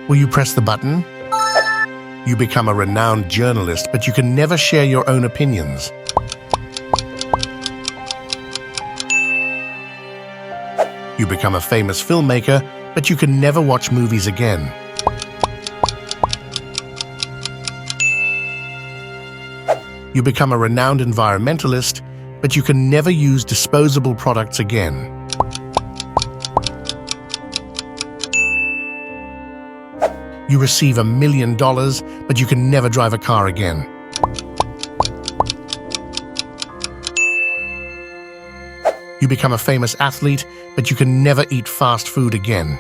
Will you press the button? You become a renowned journalist, but you can never share your own opinions. You become a famous filmmaker, but you can never watch movies again. You become a renowned environmentalist, but you can never use disposable products again. You receive $1 million, but you can never drive a car again. You become a famous athlete, but you can never eat fast food again.